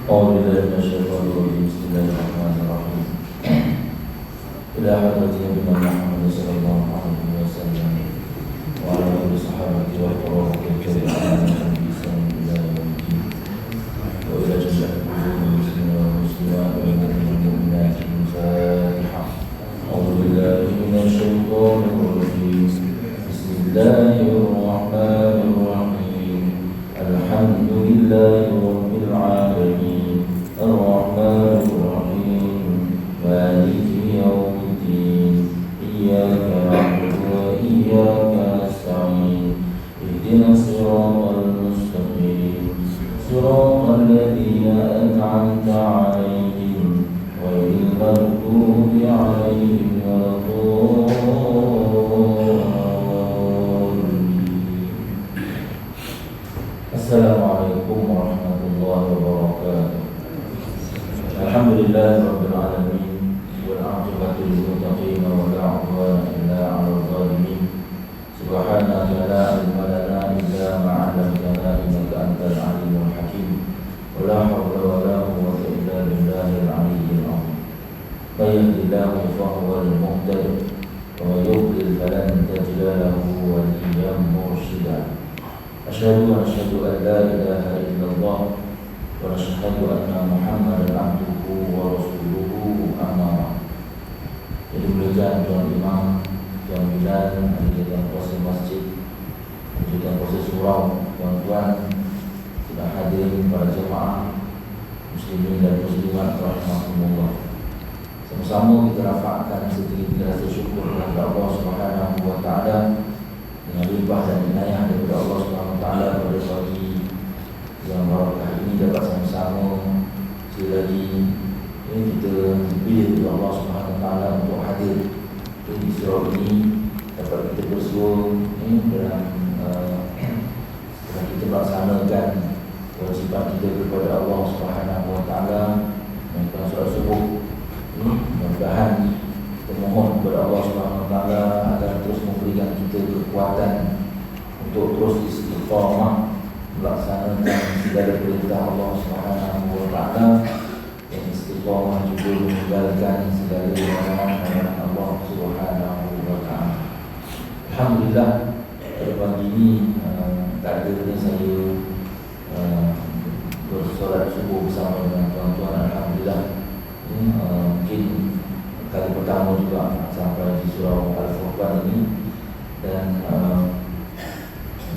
أعوذ بالله من الشيطان الرجيم. بسم الله الرحمن الرحيم. إلى حضرة نبينا محمد صلى الله عليه وسلم وعلى آله وصحبه والقرابة الكرام بإحسان إلى يوم الدين وإلى جميع المسلمين والمسلمات والمؤمنات الفاتحة. أعوذ بالله من الشيطان الرجيم. بسم الله الرحمن الرحيم. الحمد لله رب العالمين الرحمن الرحيم مالك يوم الدين إياك نعبد وإياك نستعين اهدنا الصراط المستقيم صراط الذين أنعمت عليهم غير المغضوب عليهم ولا الضالين. Assalamualaikum warahmatullahi wabarakatuh. Alhamdulillah rabbil alamin wal 'aqibatu lil muttaqin wa la 'udwana illa 'alal zalimin. Subhanaka la ilma lana illa ma 'allamtana innaka antal 'alimul hakim. Wa la hawla wa la quwwata illa billahil 'aliyyil 'azim. May yahdihillahu fa huwal muhtadi wa may yudlil falan tajida lahu waliyyan mursyida. Asyhadu an la ilaha illallah wa asyhadu anna Muhammadan abduhu wa rasuluhu amma. Jadi muliakan Tuan Imam, Tuan Bilal, Tuan Kuasa Masjid, Tuan Kuasa Surau, tuan-tuan sudah hadir para jemaah muslimin dan muslimat rahimahumullah. Sama-sama kita rafakkan setinggi rasa syukur kepada Allah Subhanahu wa taala dengan limpah dan inayah daripada Allah Subhanahu wa taala pada pagi yang barakah ini dapat sama-sama sekali lagi kita dipilih oleh Allah Subhanahu wa taala untuk hadir di surau ini, dapat kita bersua dalam kita melaksanakan kewajipan kita kepada Allah Subhanahu wa taala dengan solat subuh. Mudah-mudahan kita mohon kepada Allah Subhanahu wa taala agar terus memberikan kita kekuatan untuk terus istiqamah melaksanakan segala perintah Allah Subhanahu wa taala dan istiqamah juga meninggalkan segala larangan Allah Subhanahu wa taala. Alhamdulillah pada pagi ini tak ada saya bersolat subuh bersama dengan tuan-tuan. Alhamdulillah mungkin kali pertama juga sampai di surau Al-Furqan ini dan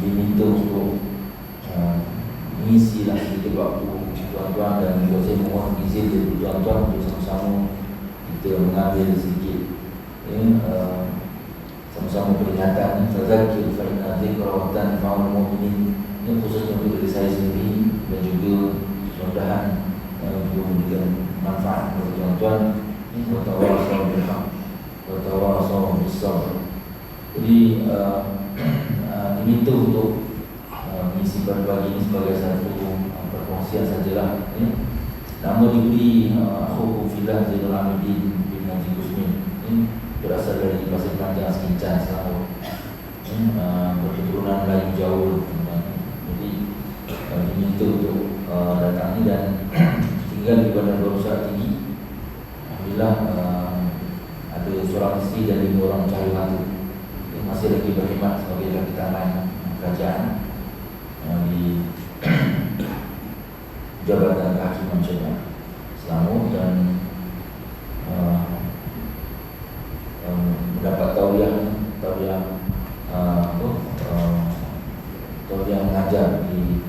diminta untuk mengisilah sedikit waktu tuan-tuan, dan juga saya mohon izin dari tuan-tuan untuk sama-sama kita mengambil sedikit sama-sama peringatan tazakir fa inna dzikra tanfa'ul mu'minin. Ini khususnya untuk diri saya sendiri dan juga mudah-mudahan juga memberikan manfaat kepada tuan-tuan. Watawassaw bil haqq watawassaw bis sabr. Jadi diminta untuk mengisi pada pagi ini sebagai satu perkongsian sajalah. Nama diberi Akhukum Fillah Zainul Abidin bin Haji Kusmin. Berasal dari bahasa Panjang Sekincan Selangor, berketurunan Melayu Jawa. Jadi diminta untuk datang ini dan tinggal di Bandar Baru Saat Tinggi. Alhamdulillah ada seorang isteri dan 5 orang cahaya mata yang masih lagi berkhidmat sebagai kaki tangan kerajaan di Jabatan Kehakiman Syariah Selangor, dan mendapat tauliah mengajar di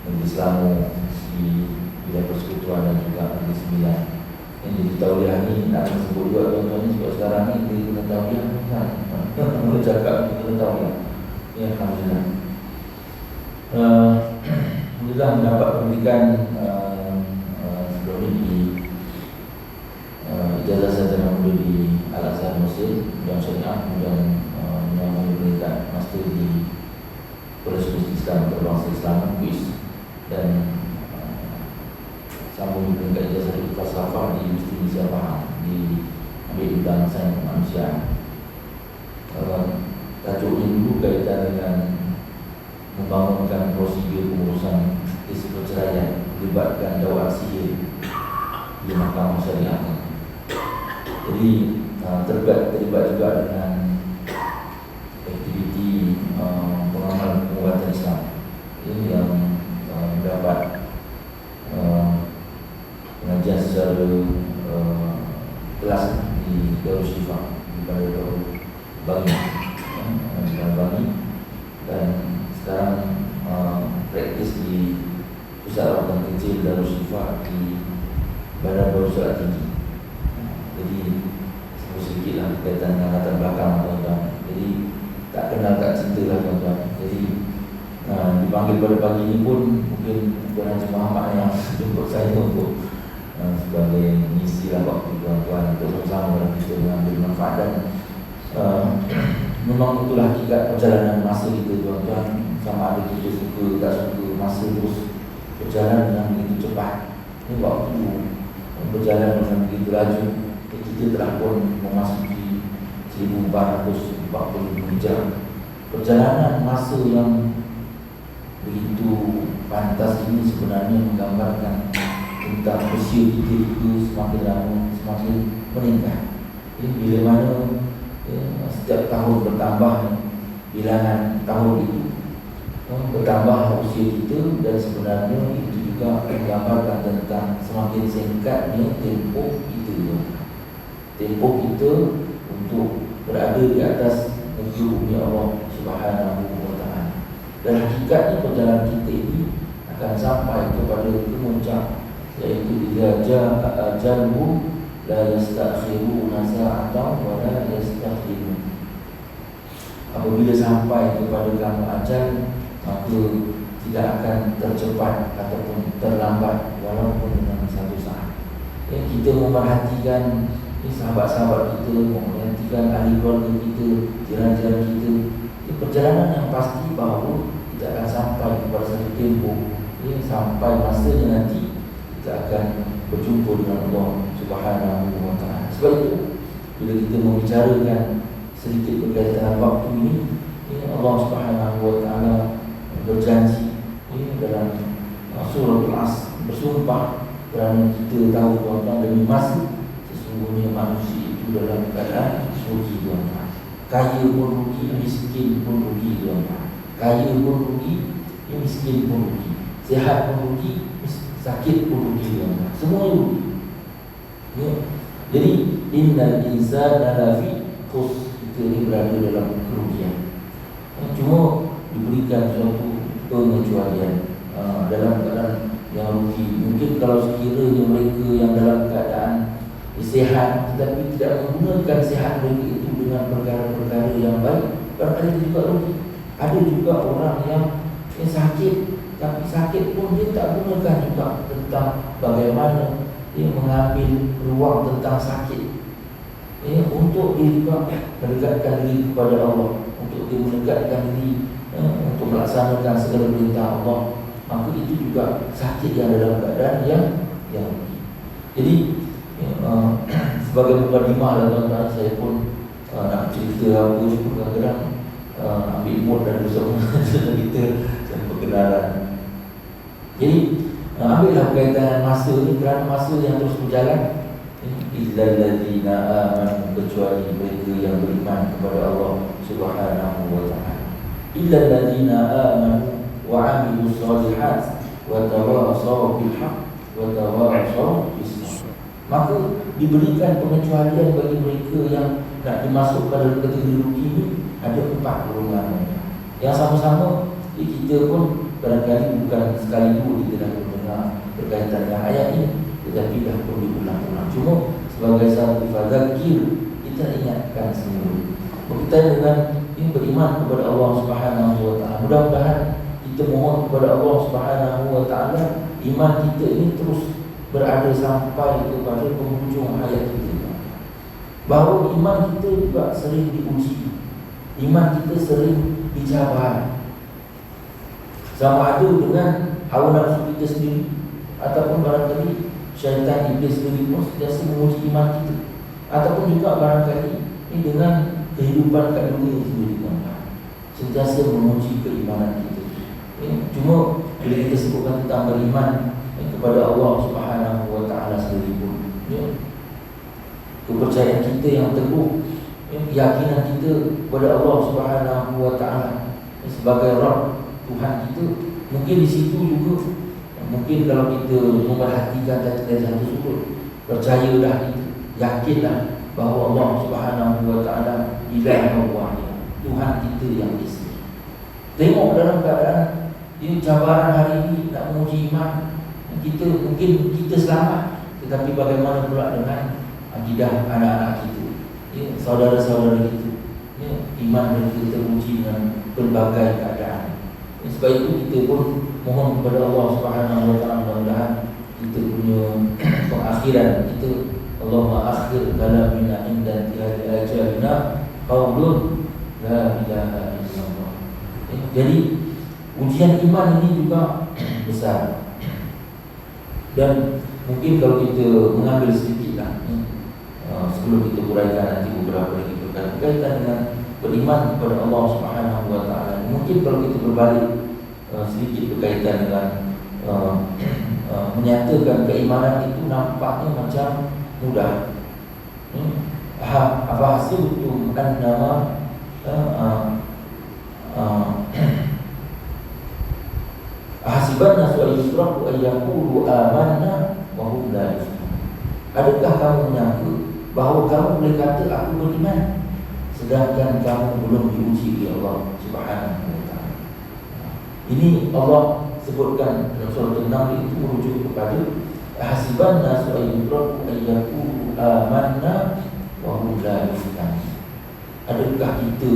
Negeri Selangor, di Wilayah Persekutuan dan juga Negeri Sembilan. Yang jadi tauliah ni nak sebut juga tuan-tuan ni sebab sekarang ni dia kena tauliah kan. Mula cakap dia kena tauliah. Ya, alhamdulillah. Alhamdulillah mendapat pendidikan sebelum ini di ijazah sarjana muda di Al-Azhar Mesir yang syariah, dan menyambung pendidikan master di College Islam Berbangsa Islam UIS, dan sambung dengan ijazah di falsafah di Universiti Malaysia Pahang di ambil bidang sains kemanusiaan. Tajuk ini dulu kaitan dengan membangunkan prosedur pengurusan kes perceraian, melibatkan dakwah sihir terlibat juga dengan aktiviti pengamal pengobatan Islam ini yang mendapat pengajian secara kelas di Darul Syifa di Bandar Bangi, dan sekarang praktis di pusat rawatan kecil Darul Syifa di Bandar Baru Tinggi. Jadi sedikit lah berkaitan dengan latar belakang tuan-tuan. Jadi tak kenal tak cinta lah tuan-tuan. Jadi dipanggil pada pagi ini pun mungkin Tuan Haji Muhammad yang jemput saya untuk sebagai mengisi lah waktu tuan-tuan untuk bersama dalam kita mengambil manfaat. Dan memang itulah hakikat perjalanan masa kita tuan-tuan. Sama ada kita suka tak suka, masa terus berjalan dengan begitu cepat. Ini waktu berjalan dengan begitu laju. Kita telah pun memasuki 1440 jam. Perjalanan masa yang begitu pantas ini sebenarnya menggambarkan tentang usia kita itu semakin lama semakin meningkat. Bila mana setiap tahun bertambah bilangan tahun itu, bertambah usia kita, dan sebenarnya itu juga menggambarkan tentang semakin singkatnya tempoh kita. Tempoh kita untuk berada di atas negeri bumi Allah Subhanahu wa Ta'ala. Dan hakikatnya perjalanan kita ini akan sampai kepada kemuncak, iaitu idza jaa ajaluhum la yastakhiruna sa'atan wa la yastaqdimun. Apabila sampai kepada kamu ajal, maka tidak akan tercepat ataupun terlambat walaupun dengan satu saat. Kita memerhatikan sahabat-sahabat kita, memerhatikan ahli keluarga kita, jiran-jiran kita. Perjalanan yang pasti bahawa kita akan sampai kepada satu tempoh, sampai masanya nanti kita akan berjumpa dengan Allah Subhanahu wa Ta'ala. Sebab itu bila kita membicarakan sedikit berkaitan waktu ini, Allah Subhanahu wa Ta'ala berjanji dalam surah Al-Asr, bersumpah kerana kita tahu tuan-tuan demi masa, sesungguhnya manusia itu dalam keadaan rugi tuan-tuan. Kaya pun rugi, miskin pun rugi tuan-tuan. Kaya pun rugi, miskin pun rugi. Sihat pun rugi, sakit pun rugi tuan-tuan. Semua rugi. Jadi innal insana lafi khusr, kita ini berada dalam kerugian. Cuma diberikan suatu pengecualian dalam keadaan yang rugi. Mungkin kalau sekiranya mereka yang dalam keadaan sihat tetapi tidak menggunakan sihat mereka itu dengan perkara-perkara yang baik, barangkali juga rugi. Ada juga orang yang sakit, tapi sakit pun dia tak gunakan juga tentang bagaimana dia mengambil ruang tentang sakit, untuk dia juga mendekatkan diri kepada Allah, untuk dia mendekatkan diri untuk melaksanakan segala perintah Allah. Maka itu juga sakit yang dalam keadaan yang rugi. Jadi sebagai mukadimah lah tuan-tuan, saya pun nak cerita apa pun kadang-kadang ambil mood dan bersama kita sama perkenalan. Jadi ambillah berkaitan masa ni, kerana masa yang terus berjalan. Illal ladzina amanu, kecuali mereka yang beriman kepada Allah Subhanahu wa Ta'ala. Illal ladzina amanu wa 'amilus shalihat wa tawassaw bil haqq wa tawassaw bis sabr. Maka diberikan pengecualian bagi mereka yang nak dimasukkan dalam kategori rugi ini. Ada 4 golongan yang sama-sama kita pun barangkali bukan sekali dua kita dah mendengar berkaitan dengan ayat ini, tetapi dah pun diulang-ulang. Cuma sebagai satu fadzakir, kita ingatkan semua berkaitan dengan ini, beriman kepada Allah Subhanahu wa Ta'ala. Mudah-mudahan kita mohon kepada Allah Subhanahu wa Ta'ala iman kita ini terus berada sampai kepada penghujung hayat kita, bahawa iman kita juga sering diuji, iman kita sering dicabar, sama ada dengan hawa nafsu kita sendiri ataupun barangkali syaitan iblis sendiri pun sentiasa menguji iman kita, ataupun juga barangkali ini dengan kehidupan kat dunia sendiri pun sentiasa menguji keimanan kita. Cuma bila kita sebutkan tentang beriman kepada Allah Subhanahu wa Ta'ala sendiri pun, kepercayaan kita yang teguh keyakinan kita kepada Allah Subhanahu wa taala sebagai Rabb, Tuhan kita. Mungkin di situ juga, mungkin kalau kita memperhatikan dari satu sudut, percayalah kita, yakinlah bahawa Allah Subhanahu wa taala ilaha wahid, Tuhan kita yang esa. Tengok dalam keadaan ini cabaran hari ini nak menguji iman kita, mungkin kita selamat, tetapi bagaimana pula dengan akidah anak-anak kita, ya, saudara-saudara kita, ya, iman kita teruji dengan pelbagai keadaan. Sebab itu kita pun mohon kepada Allah Subhanahu wa taala, mudah-mudahan kita punya pengakhiran kita, Allahumma akhir kalamina inda intihai ajalina qaulun la ilaha illallah. Jadi ujian iman ini juga besar. Dan mungkin kalau kita mengambil sedikitlah, sebelum kita uraikan nanti beberapa lagi berkaitan dengan beriman kepada Allah Subhanahu wa taala. Mungkin kalau kita berbalik sedikit berkaitan dengan menyatakan keimanan itu nampaknya macam mudah. Apa hasibtum annama hasiban nasu ayyusraku ayyaqulu amanna wa hum la yafqahun. Adakah kamu menyangka bahawa kamu boleh kata aku beriman sedangkan kamu belum diuji oleh Allah Subhanahu wa taala? Ini Allah sebutkan dalam surah An-Naml, itu merujuk kepada hasiban nasu ayyusraku ayyaqulu amanna wa hum la yafqahun. Adakah kita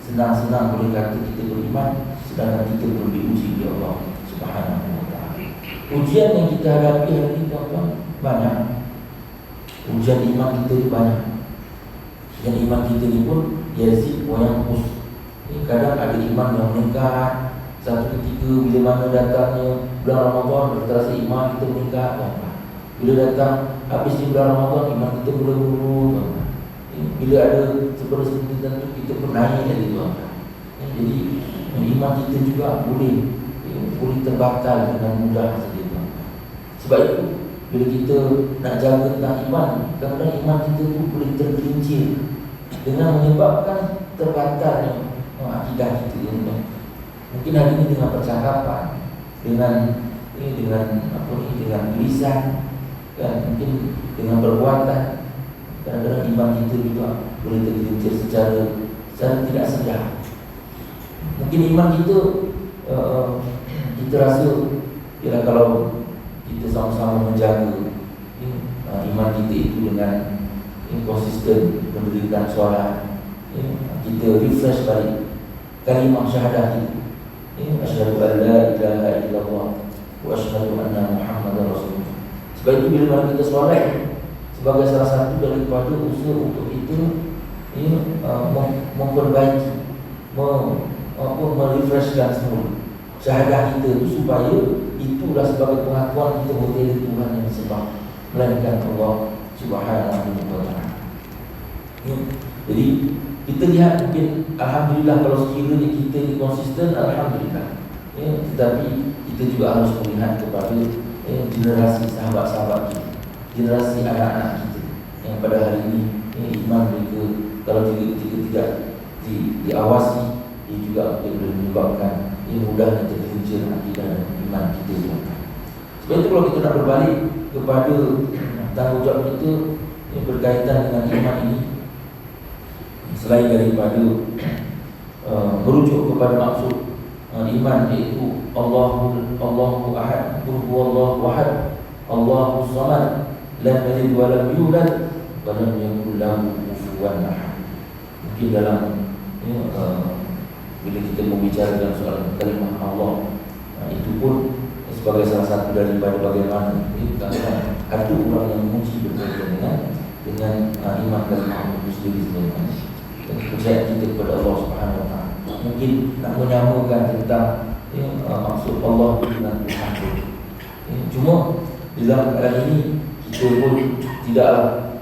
senang-senang boleh kata kita beriman sedangkan kita belum diuji oleh Allah Subhanahu wa taala? Ujian yang kita hadapi hari ini, tuan-tuan, banyak. Ujian iman kita ni banyak. Dan iman kita ni pun yazid wa yanqus. Kadang ada iman yang meningkat. Satu ketika bila mana datangnya bulan Ramadan, terasa iman kita meningkat, tuan-tuan. Bila datang habis di bulan Ramadan, iman kita mula menurun, tuan-tuan. Bila ada seperti tertentu, kita pun naik lagi, tuan-tuan. Jadi iman kita juga boleh terbatal dengan mudah saja, tuan-tuan. Sebab itu bila kita nak jaga tentang iman, kadang-kadang iman kita tu boleh tergelincir dengan menyebabkan terbatalnya akidah kita, tuan-tuan. Mungkin hari ini dengan percakapan, dengan lisan, kan, mungkin dengan perbuatan, kadang-kadang iman kita juga boleh tergelincir secara tidak sedar. Mungkin iman kita kita rasa ialah kalau kita sama-sama menjaga iman kita itu dengan konsisten mendirikan solat, kita refresh balik kalimah syahadah itu, asyhadu an la ilaha illallah wa asyhadu anna Muhammadar Rasulullah. Sebab itu bila mana kita solat, sebagai salah satu daripada usaha untuk kita memperbaiki, merefreshkan semua syahadah kita itu, supaya itulah sebagai pengakuan kita bahawa tiada Tuhan yang disembah melainkan Allah Subhanahu wa taala. Jadi kita lihat, mungkin alhamdulillah kalau sekiranya kita ini konsisten, alhamdulillah. Tetapi kita juga harus melihat kepada generasi sahabat-sahabat kita, generasi anak-anak kita yang pada hari ini iman mereka kalau jika tidak diawasi, ia juga boleh menyebabkan mudahnya tergelincir akidah dan iman kita. Sebab itu kalau kita nak berbalik kepada tanggungjawab kita berkaitan dengan iman ini, selain daripada merujuk kepada maksud iman, iaitu Allahu ahad, qul huwallahu ahad, Allahu samad, lam yalid wa lam yulad wa lam yakul lahu kufuwan ahad. Mungkin dalam bila kita membicarakan soal kalimah Allah, itu pun sebagai salah satu daripada bagaimana ada orang yang memuji berkaitan dengan iman kalimah Allah itu sendiri sebenarnya, dan kepercayaan kita kepada Allah Subhanahu wa taala. Mungkin nak menyamakan tentang maksud Allah dengan Tuhan. Cuma di dalam keadaan ini kita pun tidaklah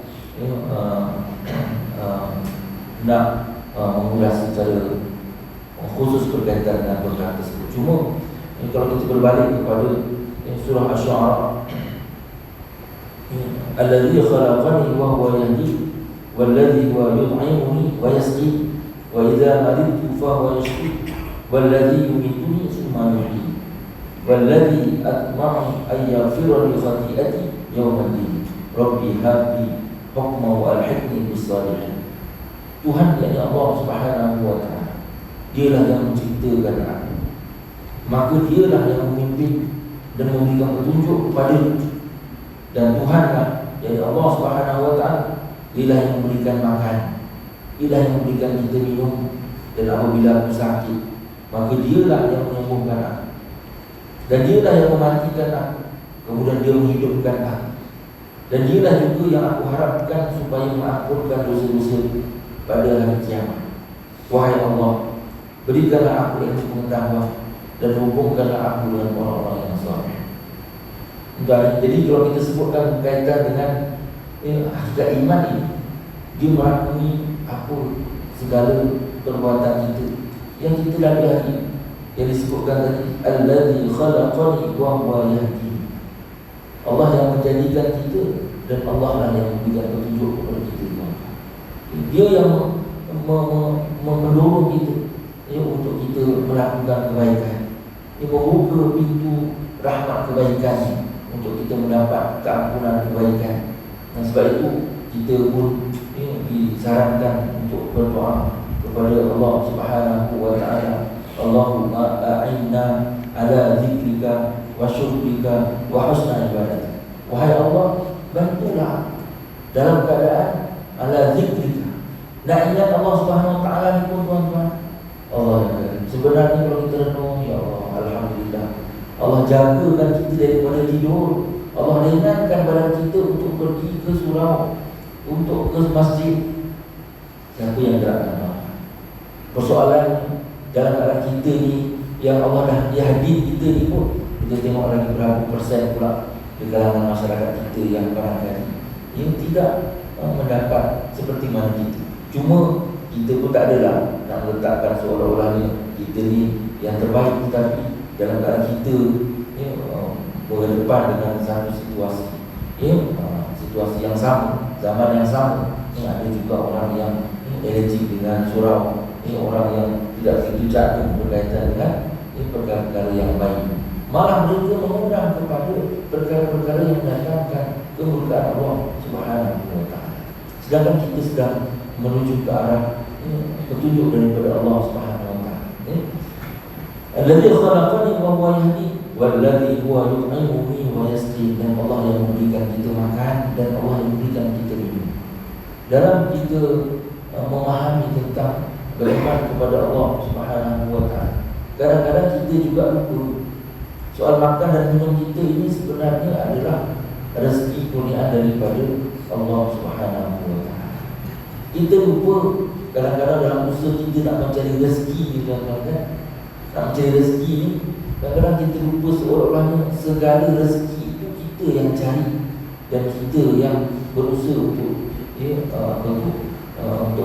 nak mengulas secara khusus berkaitan dengan perkara tersebut. Cuma kalau kita berbalik kepada surah Asy-Syu'ara, alladzi khalaqani wa huwa yahdi والذي هو يطعمني ويسقي وإذا مرضت فهو يشفي والذي يميتني ثم يحيي والذي أطمع أن يغفر لي خطيئتي يوم الدين ربي هب لي حكما وألحقني بالصالحين. Tuhan yakni Allah Subhanahu wa Ta'ala, dialah yang menciptakan aku, maka dialah yang memimpin dan memberikan petunjuk kepada. Dan Tuhanlah yakni Allah Subhanahu wa Ta'ala, dialah yang memberikan makan, dialah yang memberikan kita minum, dan apabila aku sakit maka dialah yang menyembuhkan aku, dan dialah yang mematikan aku, kemudian dia menghidupkan aku, dan dialah juga yang aku harapkan supaya mengampunkan dosa-dosa pada hari kiamat. Wahai Allah, berikanlah aku ilmu pengetahuan dan hubungkanlah aku dengan orang-orang yang saleh. Jadi kalau kita sebutkan berkaitan dengan hakikat iman ini, dia merangkumi apa segala perbuatan kita yang kita lalui, yang disebutkan tadi, allazi khalaqani wa huwa yahdini. Allah yang menjadikan kita dan Allah lah yang memberikan petunjuk kepada kita. Dia yang mendorong kita untuk kita melakukan kebaikan. Dia membuka pintu rahmat kebaikan untuk kita mendapat keampunan kebaikan. Dan sebab itu kita pun disarankan untuk berdoa kepada Allah Subhanahu wa Ta'ala, Allahumma a'inna ala zikrika wa syukrika wa husna ibadatik. Wahai Allah, bantulah dalam keadaan ala zikrika, nak ingat Allah Subhanahu wa Ta'ala ni pun tuan-tuan. Allah sebenarnya kalau kita renung, ya Allah, alhamdulillah, Allah jagakan kita daripada tidur. Allah ringankan badan kita untuk pergi ke surau, untuk ke masjid. Siapa yang gerakkan Allah? Persoalan dalam keadaan kita ni, yang Allah dah hadir kita ni pun, kita tengok lagi berapa persen pula di kalangan masyarakat kita yang barangkali yang tidak mendapat seperti mana kita. Cuma kita pun tak adalah nak meletakkan seolah-olahnya kita ni yang terbaik, tetapi dalam keadaan kita berhadapan dengan satu situasi, situasi yang sama, zaman yang sama. Ada juga orang yang alergik dengan surau, orang yang tidak begitu jaga berkaitan dengan perkara-perkara yang baik. Malah mereka mengundang kepada perkara-perkara yang mendatangkan kemurkaan Allah Subhanahu wa Ta'ala. Sedangkan kita sedang menuju ke arah petunjuk daripada Allah Subhanahu wa Ta'ala. Allazi khalaqani wa huwa yahdini wallazi huwa yut'imuni wa yasqini. Dan Allah yang memberikan kita makan dan Allah yang memberikan kita minum. Dalam kita memahami tentang beriman kepada Allah Subhanahu wa Ta'ala, kadang-kadang kita juga lupa soal makan dan minum kita ini sebenarnya adalah rezeki kurniaan daripada Allah Subhanahu wa Ta'ala. Kita lupa kadang-kadang dalam usaha kita nak mencari rezeki ni, kan? Nak mencari rezeki ni, kadang-kadang kita lupa seolah-olahnya segala rezeki itu kita yang cari dan kita yang berusaha untuk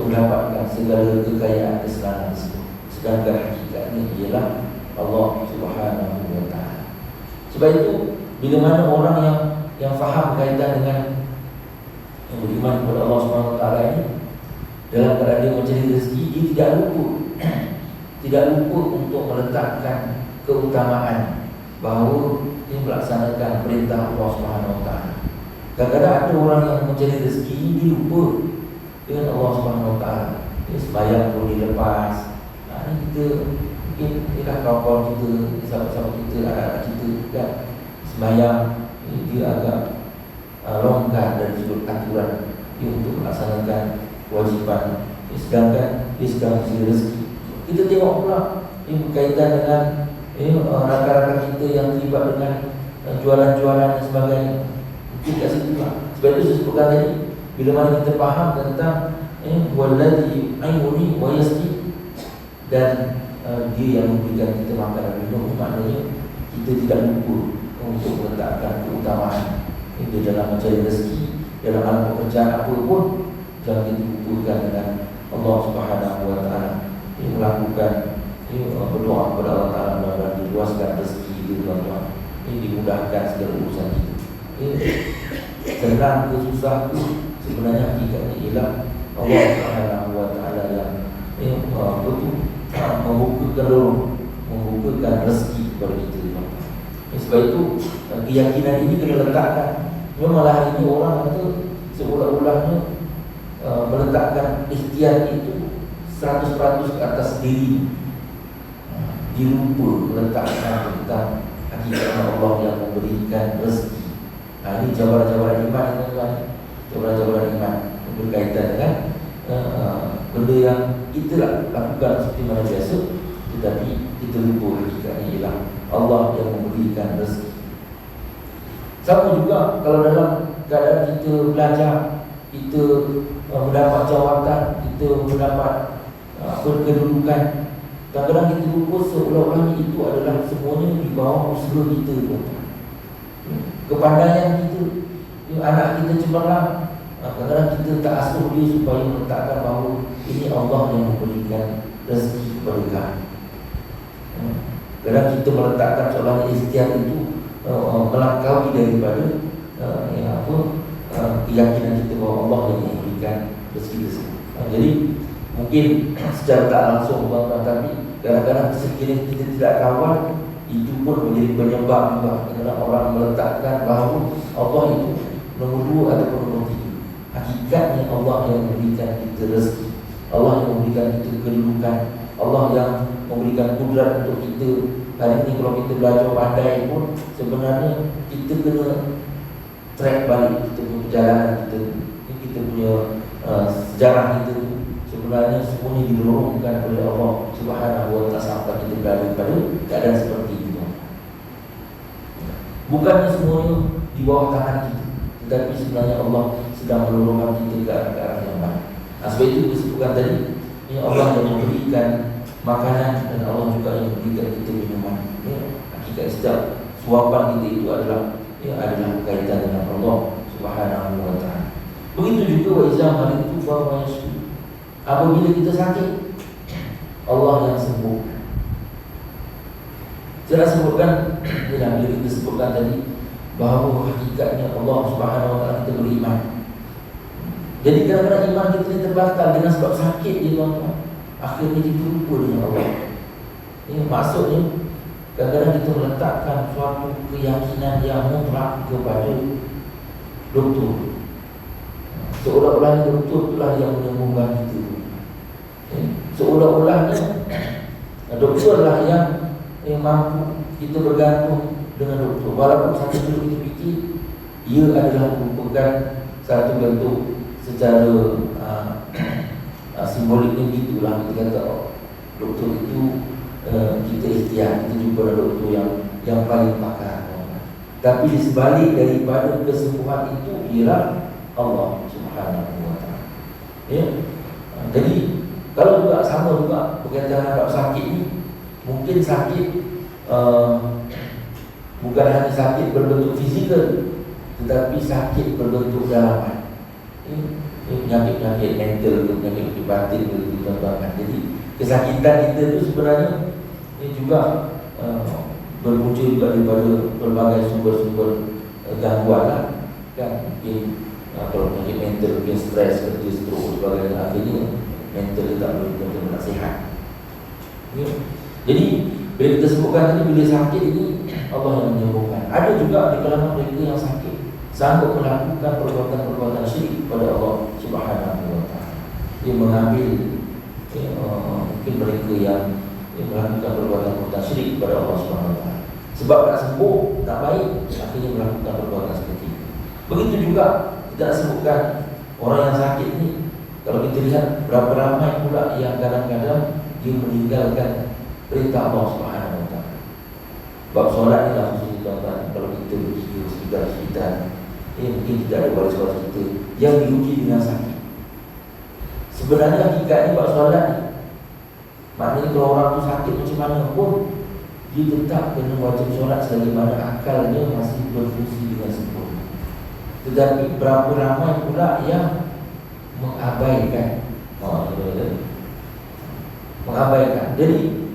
mendapatkan segala kekayaan kesenangan tersebut. Sedangkan hakikatnya ialah Allah Subhanahu wa Ta'ala. Sebab itu bila mana orang yang faham kaitan dengan yang beriman kepada Allah Subhanahu wa Ta'ala ini, dalam keadaan dia mencari rezeki, dia tidak lupa untuk meletakkan keutamaan bahawa dia melaksanakan perintah Allah Subhanahu wa Ta'ala. Kadang-kadang ada orang yang mencari rezeki, dia lupa dengan Allah Subhanahu wa Ta'ala. Dia sembahyang pun dilepas. Kita mungkin ialah kawan-kawan kita, sahabat-sahabat kita, anak-anak kita kan, sembahyang dia agak longgar dari sudut aturan dia untuk melaksanakan kewajipan. Sedangkan dia sedang mencari rezeki. Kita tengok pula berkaitan dengan rakan-rakan kita yang terlibat dengan jualan-jualan dan sebagainya. Mungkin kat situ lah. Sebab itu saya sebutkan tadi, bila mana kita faham tentang wallazi yu'imuni wa yasqi, dan dia yang memberikan kita makan dan minum, maknanya kita tidak lupa untuk meletakkan keutamaan di dalam mencari rezeki, dalam alam pekerjaan apa pun. Jangan kita lupakan dengan Allah Subhanahu wa Ta'ala. Melakukan berdoa kepada Allah Ta'ala dan diluaskan rezeki itu, tuan-tuan. Dimudahkan segala urusan kita. Senang ke susah itu sebenarnya hakikatnya ialah Allah Subhanahu wa taala yang membukakan rezeki kepada kita. Sebab itu keyakinan ini kena letakkan. Memanglah hari ini orang kata seolah-olahnya meletakkan ikhtiar itu 100% ke atas diri, dilupa meletakkan tentang hakikatnya Allah yang memberikan rezeki. Ini jawaran-jawaran iman, jawaran-jawaran iman berkaitan dengan benda yang kita lakukan seperti mana biasa, tetapi kita lupa hakikatnya ialah Allah yang memberikan rezeki. Sama juga kalau dalam keadaan kita belajar, kita mendapat jawatan, kita mendapat kedudukan, kadang-kadang kita lupa seolah-olahnya itu adalah semuanya di bawah usaha kita. Kepandaian kita, anak kita cemerlang, kadang-kadang kita tak asuh dia supaya meletakkan bahawa ini Allah yang memberikan rezeki kepada kami. Kadang kita meletakkan seolah ikhtiar itu melangkaui daripada keyakinan kita bahawa Allah yang memberikan rezeki tersebut. Jadi mungkin secara tak langsung tapi kadang-kadang sekiranya kita tidak kawal, itu pun menjadi penyebab juga kadang orang meletakkan bahawa Allah itu nombor 2 ataupun nombor 3. Hakikatnya Allah yang memberikan kita rezeki, Allah yang memberikan kita kedudukan, Allah yang memberikan kudrat untuk kita. Hari ini kalau kita belajar pandai pun sebenarnya kita kena track balik kita punya perjalanan kita punya sejarah kita sebenarnya semuanya didorongkan oleh Allah Subhanahu wa taala sampai kita berada pada keadaan seperti itu. Bukannya semuanya di bawah tangan kita, tetapi sebenarnya Allah sedang mendorongkan kita ke arah yang baik. Sebab itu disebutkan tadi, Allah yang memberikan makanan dan Allah juga yang memberikan kita minuman. Hakikat setiap suapan kita itu adalah kaitan dengan Allah Subhanahu wa taala. Begitu juga wa iza maritu fa huwa yashfi. Apabila kita sakit, Allah yang sembuh. Saya sebutkan bila kita sebutkan tadi bahawa hakikatnya Allah Subhanahu wa taala kita beriman. Jadi kadang-kadang iman kita ni terbatal dengan sebab sakit di tuan-tuan. Akhirnya kita lupa dengan Allah. Ini maksudnya kadang-kadang kita meletakkan suatu keyakinan yang mutlak kepada doktor. Seolah-olahnya doktor itulah yang menyembuhkan kita. Seolah-olahnya doktor lah yang mampu kita bergantung dengan doktor. Walaupun satu dulu kita fikir ia adalah merupakan satu bentuk secara simboliknya gitulah. Kita kata doktor itu kita ikhtiar, kita jumpa doktor yang paling pakar. Tapi di sebalik daripada kesembuhan itu ialah Allah Subhanahu wa taala. Jadi kalau juga sama juga berkaitan dengan sakit ni, mungkin sakit bukan hanya sakit berbentuk fizikal, tetapi sakit berbentuk dalaman. Penyakit-penyakit mental, penyakit batin begitu tuan-tuan. Jadi kesakitan kita itu sebenarnya ini juga berpunca juga daripada berbagai sumber-sumber gangguan lah. Kan mungkin kalau penyakit mental, mungkin stres, seperti stroke, sebagainya. Akhirnya mental kita tak boleh nasihat. Jadi bila kita sebutkan tadi, bila sakit ini Allah yang menyembuhkan. Ada juga di kalangan mereka yang sakit sanggup melakukan perbuatan-perbuatan syirik kepada Allah Subhanahu wa taala. Dia mengambil mungkin mereka yang melakukan perbuatan-perbuatan syirik kepada Allah Subhanahu wa taala. Sebab tak sembuh, tak baik, akhirnya melakukan perbuatan seperti itu. Begitu juga kita sebutkan orang yang sakit ni, kalau kita lihat berapa ramai pula yang kadang-kadang dia meninggalkan perintah Allah Subhanahu wa taala. Bab solat ni lah khusus tuan-tuan. Kalau kita pergi ke sekitar-sekitar, mungkin tidak ada waris-waris kita yang diuji dengan sakit. Sebenarnya hakikatnya bab solat ni, maknanya kalau orang tu sakit macam mana pun, dia tetap kena wajib solat selagi mana akalnya masih berfungsi dengan sempurna. Tetapi berapa ramai pula yang mengabaikan. Mengabaikan. Jadi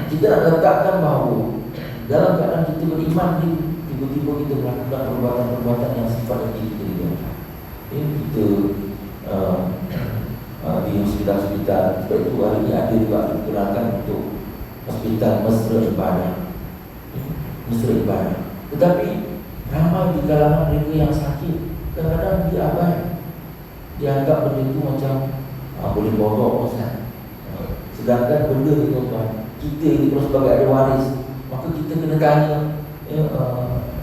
kita nak letakkan bahawa dalam keadaan kita beriman ni, tiba-tiba kita melakukan perbuatan-perbuatan yang sifatnya kita kita di hospital-hospital. Sebab itu hari ini ada juga digunakan untuk hospital mesra ibadah. Mesra ibadah. Tetapi ramai di kalangan mereka yang sakit, kadang-kadang dia abai. Dia anggap benda itu macam boleh bawa Ustaz. Sedangkan benda ni tuan-tuan, kita ini kalau sebagai ahli waris, maka kita kena tanya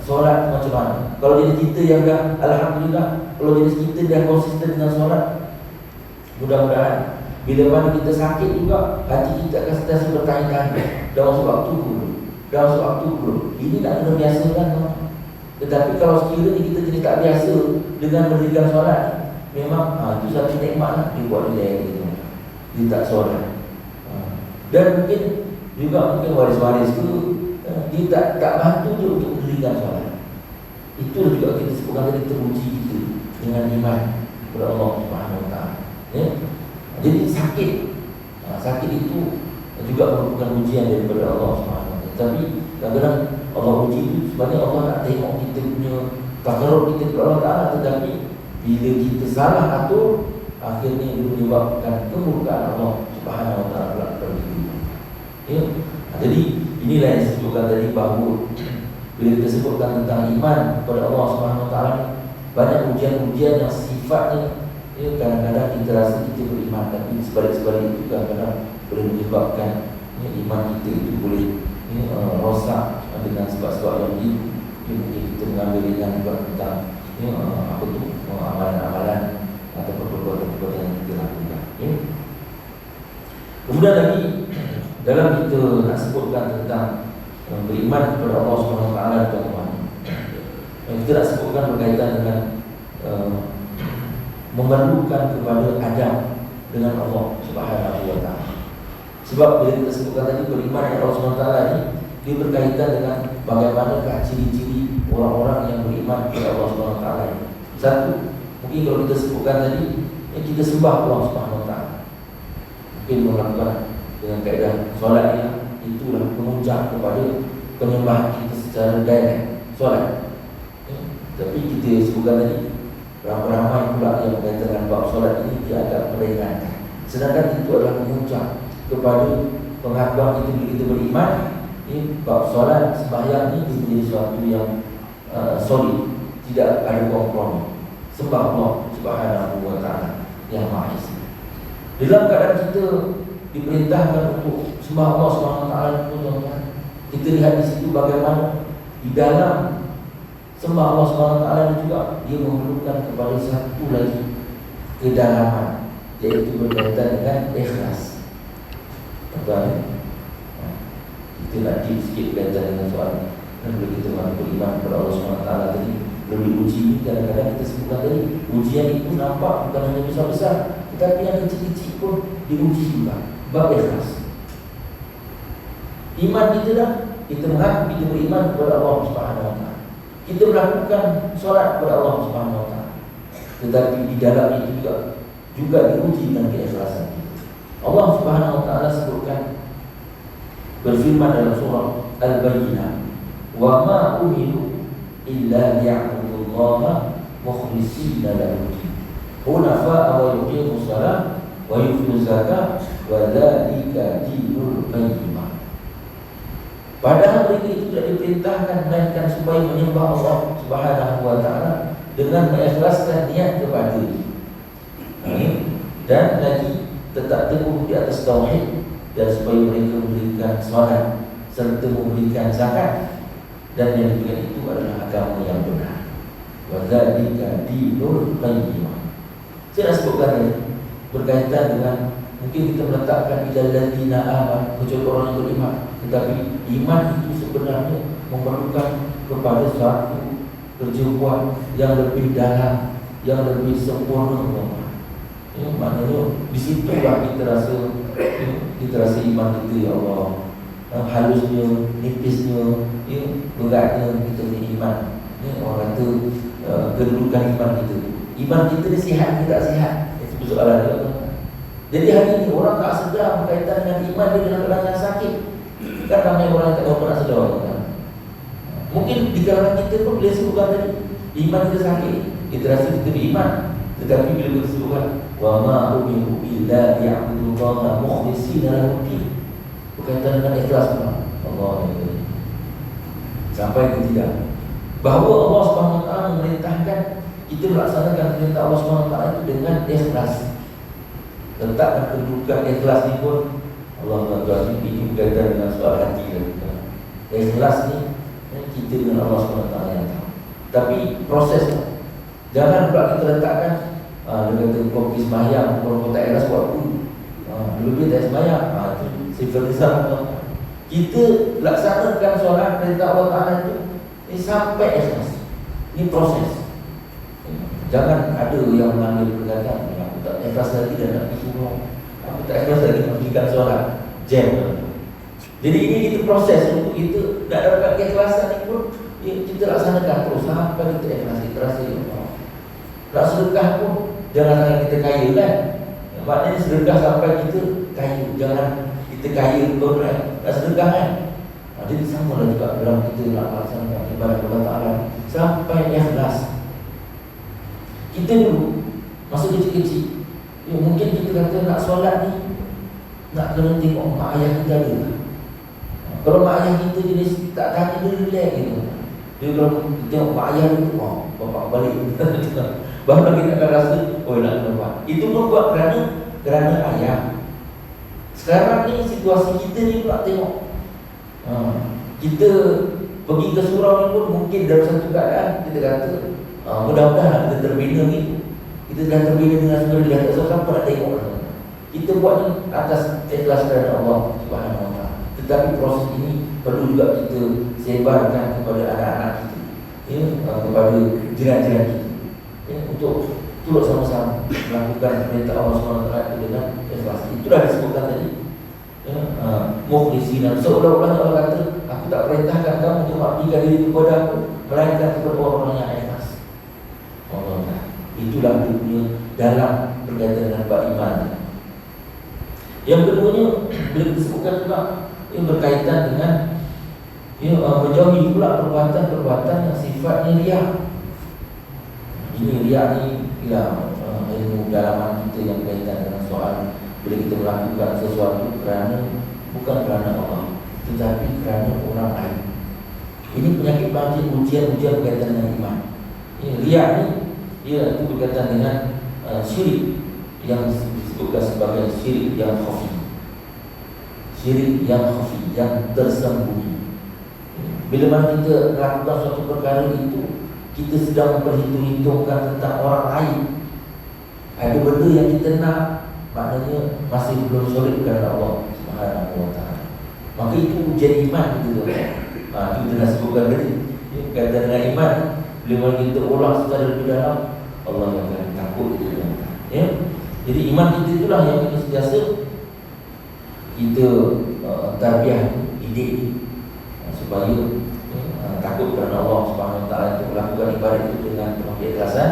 solat macam mana. Kalau jadi kita yang dah, alhamdulillah, kalau jadi kita dah konsisten dengan solat, mudah-mudahan bila mana kita sakit juga, hati kita akan sentiasa bertanya-tanya, dah masuk waktu dulu, dah masuk waktu dulu. Ini tak kena biasa kan, tuan. Tetapi kalau sekiranya kita jadi tak biasa dengan mendirikan solat, memang itu satu nikmat lah. Dia buat dia gitu, dia tak solat. Dan mungkin waris-waris tu dia tak bantu dia untuk mendirikan solat. Itulah juga kita sebutkan tadi, teruji kita dengan iman kepada Allah Subhanahu Wa Taala. Jadi sakit itu juga merupakan ujian daripada Allah Subhanahu Wa Taala. Tapi kadang-kadang Allah uji itu sebenarnya Allah nak tengok kita punya takarrub kita kepada Allah Taala. Tetapi bila kita salah atur, akhirnya dia menyebabkan kemurkaan Allah Subhanahu Wa Taala kepada kita. Jadi inilah yang disebutkan tadi, bahawa bila kita sebutkan tentang iman kepada Allah Subhanahu Wa Taala, banyak ujian-ujian yang sifatnya kadang-kadang kita rasa kita beriman, tapi sebalik-sebalik itu kadang-kadang boleh menyebabkan iman kita itu boleh rosak dengan sebab-sebab yang begitu. Mungkin kita mengambil yang tentang amalan-amalan atau perbuatan-perbuatan yang kita lakukan. Kemudian lagi, dalam kita nak sebutkan tentang beriman kepada Allah Subhanahu Wa Taala, tuan-tuan, kita nak sebutkan berkaitan dengan memerlukan kepada adab dengan Allah Subhanahu Wa Taala. Sebab bila kita sebutkan tadi beriman kepada Allah Subhanahu Wa Taala ni, dia berkaitan dengan bagaimanakah ciri-ciri orang-orang yang beriman kepada Allah Subhanahu Wa Taala. Satu, mungkin kalau kita sebutkan tadi, kita sembah Allah Subhanahu Wa Taala, mungkin melakukan dengan kaedah solat yang itulah pengucap kepada penyembahan kita secara direct, solat. Tapi kita sebutkan tadi, ramai pula yang berkaitan dengan bab solat ini dia agak meringankan. Sedangkan itu adalah mengucap kepada pengakuan kita bila kita beriman. Ini bab solat, sembahyang ini menjadi sesuatu yang solid, tidak ada kompromi. Sembah Allah Subhanahu Wa Taala yang Maha Esa. Dalam keadaan kita diperintahkan untuk sembah Allah Subhanahu Wa Taala, tuan-tuan, kita lihat di situ bagaimana di dalam sembah Allah Subhanahu Wa Taala juga dia memerlukan kepada satu lagi kedalaman, iaitu berkaitan dengan ikhlas. Tuan-tuan, kita nak deep sikit berkaitan dengan soal bila kita beriman kepada Allah Subhanahu Wa Taala tadi, lebih uji ini kadang-kadang kita sebutkan tadi, ujian itu nampak bukan hanya besar-besar, tetapi yang kecil-kecil pun diuji juga. Bab ikhlas, iman kita dah, kita mengaku kita beriman kepada Allah Subhanahu Wa Taala, kita melakukan solat kepada Allah Subhanahu Wa Taala, tetapi di dalam itu juga diuji dengan keikhlasan kita. Allah Subhanahu Wa Taala sebutkan, berfirman dalam surah Al-Bayyinah, wa ma umiru illa liya'budullaha mukhlishina lahu-d-din hunafa wa yuqimus shalah wa yutuz zakah wa dzalika dinul qayyimah. Padahal mereka itu tidak diperintahkan melainkan supaya menyembah Allah Subhanahu Wa Taala dengan mengikhlaskan niat kepada-Nya, dan lagi tetap teguh di atas tauhid, dan supaya mereka memberikan solat serta memberikan zakat, dan yang demikian itu adalah agama yang benar. Wa dzalika dinul qayyimah. Saya nak sebutkan tadi berkaitan dengan, mungkin kita meletakkan ilal ladzina amanu, kecuali orang yang beriman, tetapi iman itu sebenarnya memerlukan kepada suatu kerja buat yang lebih dalam, yang lebih sempurna. Maknanya di situlah kita rasa iman kita, ya Allah, halusnya, nipisnya, beratnya kita punya iman. Orang kata kedudukan iman kita. Iman kita ni sihat ke tak sihat? Itu soalan dia. Jadi hari ini orang tak sedar berkaitan dengan iman dia dalam keadaan yang sakit. Kan ramai orang yang tak berapa nak sedar, kan? Mungkin di kalangan kita pun boleh sebutkan tadi, iman kita sakit, kita rasa kita beriman, Tetapi bila disebutkan wa ma umiru illa liya'budullaha mukhlishina lahu-d-din, berkaitan dengan ikhlas pula. Allah ya. Sampai ke tidak bahawa Allah SWT memerintahkan kita melaksanakan perintah Allah SWT itu dengan ikhlas. Letakkan kedudukan ikhlas ni pun Allah SWT ini berkaitan dengan soal hati. Ikhlas ni kita dengan Allah SWT yang tahu. Tapi proses, jangan pula kita letakkan dia kata kau pergi sembahyang, kalau kau tak ikhlas buat apa? Dulu dia tak sembahyang, itu sifat Islam. Kita laksanakan solat perintah Allah Ta'ala itu sampai ikhlas. Ini proses. Jangan ada yang mengambil perkataan, aku tak ikhlas lagi dan nak pergi surau, aku tak ikhlas lagi nak pergikan solat, jam. Jadi ini kita proses untuk kita nak dapat keikhlasan ini pun kita laksanakan terus sampai kita ikhlas. Kita rasa nak sedekah pun jangan sampai kita kaya kan. Maknanya sedekah sampai kita kaya. Jangan kita kaya pun nak sedekah kan. Jadi sama lah juga dalam kita nak laksanakan ibadat Allah Ta'ala sampai ikhlas. Kita dulu masa kecil-kecil mungkin kita kata nak solat ni nak kena tengok mak ayah kita ada. Kalau mak ayah kita jenis tak tanya dia relax gitu. Dia kalau tengok mak ayah tu, bapak balik baru lagi nak rasa, nak kena buat. Itu pun buat kerana ayah. Sekarang ni situasi kita ni pula tengok, kita pergi ke surau ni pun mungkin dalam satu keadaan kita kata mudah-mudahan kita terbina ni. Kita dah terbina dengan segala dia, siapa nak tengok. Kita buat ni atas ikhlas kerana Allah Subhanahu Wa Taala. Tetapi proses ini perlu juga kita sebarkan kepada anak-anak kita, kepada jiran-jiran kita, untuk turut sama-sama melakukan perintah Allah SWT dengan ikhlas. Itulah disebutkan tadi, mukhlishina. Seolah-olah Allah kata, aku tak perintahkan kamu untuk mengabdikan diri kepada aku, melainkan kepada orang yang ikhlas. Allah, itulah dunia dalam berkaitan dengan bab iman. Yang keduanya, bila disebutkan juga berkaitan dengan menjauhi pula perbuatan-perbuatan yang sifatnya riak. Ini riak ni ilmu dalaman kita yang berkaitan dengan soal bila kita melakukan sesuatu bukan kerana Allah, tetapi kerana orang lain. Ini penyakit banjir, ujian-ujian berkaitan dengan iman. Riak ni itu berkaitan dengan syirik yang disebutkan sebagai syirik yang khafi. Syirik yang khafi, yang tersembunyi. Bila mana kita melakukan suatu perkara itu, kita sedang memperhitung-hitungkan tentang orang lain. Ada benda yang kita nak, maknanya masih belum solid kerana Allah Subhanahu Wa Taala. Maka itu ujian iman kita. Itu kita dah sebutkan tadi. Kata dengan iman, bila mana kita ulang secara lebih dalam, Allah yang akan takut kita. Jadi iman kita itulah yang kita sentiasa kita tarbiyah didik supaya takut kerana Allah Subhanahu Wa Taala untuk melakukan ibadat itu dengan penuh keikhlasan,